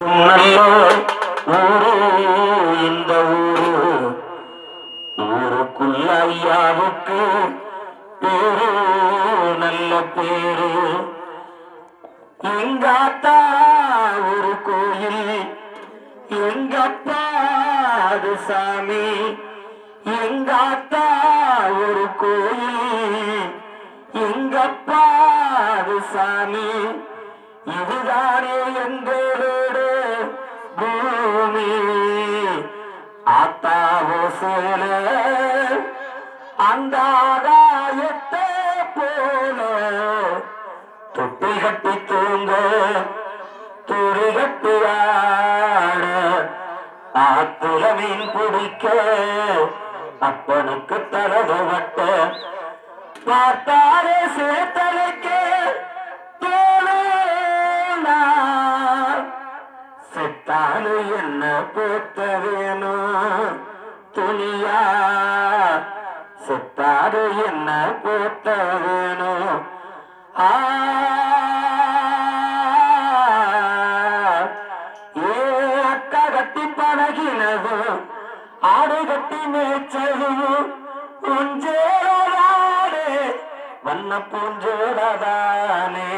நல்ல ஊரு இந்த ஊருக்குள்ள ஐயாவுக்கு பேரு நல்ல பேரு. எங்காத்தா ஒரு கோயில், எங்கப்பா அது சாமி. எங்காத்தா ஒரு கோயில், எங்கப்பா அது சாமி. இதுதானே எங்களோட பூமி. ஆத்தாவோ சேல அந்த ஆகாயத்தை போல தொட்டி கட்டி தூங்க துடி கட்டி ஆட ஆத்துல மீன் பிடிக்க அப்பனுக்கு தலது வட்ட பார்த்தாரே சேத்தலைக்கு செத்தாலு என்ன போத்த வேணும் துணியா. செத்தாரு என்ன போத்த வேணும். ஏ அக்கா கட்டி பழகினதும் ஆடு கட்டி மேய்ச்சதும் பூஞ்சோடாடே வண்ண பூஞ்சோடாதானே.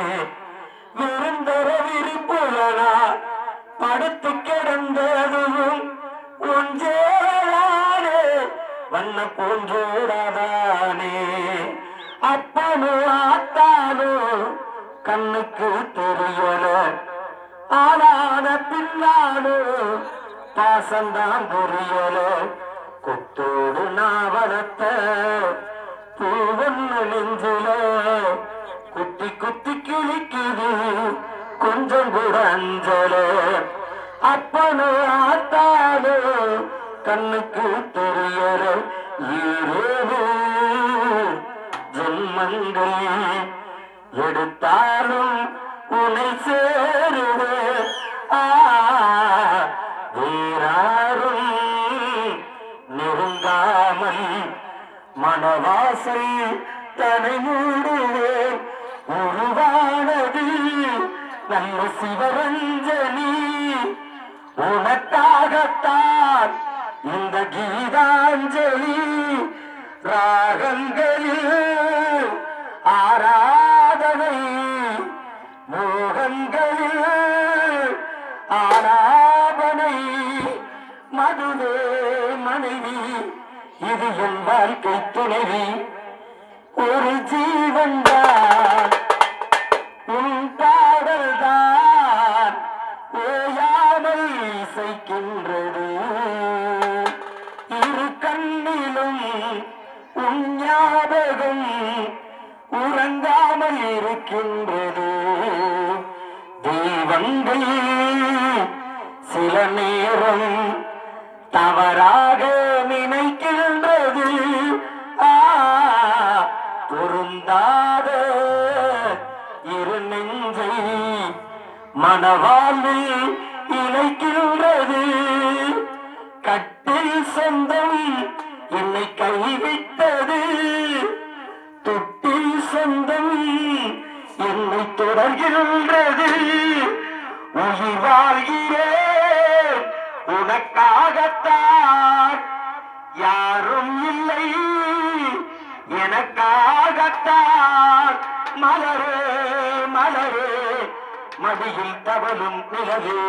விருந்தர விருப்புலனா படுத்து கிடந்ததும் ஒன்றேடானே வண்ண பூஞ்சோடாதானே. அப்பனும் ஆத்தானும் கண்ணுக்கு தெரியல, ஆளான பின்னாலும் பாசந்தான் புரியல. கொத்தோடு நாவலத்த பூவொன்னு நெஞ்சில குத்தி குத்தி கிழிக்குது கொஞ்சம் கூட அஞ்சல. அப்பனும் ஆத்தாலும் கண்ணுக்கு தெரியல. ஏழு ஜென்மங்கள் எடுத்தாலும் உனை சேருவே. வேறாரும் நெருங்காமல் மனவாசல் தனை மூடுவேன். உருவானது நல்ல சிவரஞ்சனி, உனக்காகத்தான் இந்த கீதாஞ்சலி. ராகங்களில் ஆராதனை, மோகங்களில் ஆராதனை. மதுவே மனைவி, இது என் வாழ்க்கை துணைவி. ஒரு ஜீவன்தான் உன் பாடல்தான் ஓயாமல் இசைக்கின்றது. இரு கண்ணிலும் உன் ஞாபகம் உறங்காமல் இருக்கின்றது. தெய்வங்கள் சில நேரம் தவறாக நினைக்கின்றது. பொருந்தாத இரு நெஞ்சை மனவாழ்வில் இணைக்கின்றது. கட்டில் சொந்தம் என்னை கைவிட்டது, தொட்டில் சொந்தம் என்னை தொடர்கின்றது. உயிர் வாழ்கிறேன் உனக்காகத்தான், யாரும் இல்லை எனக்காகத்தான். மலரே மலரே மடியில் தவழும் நிலவே.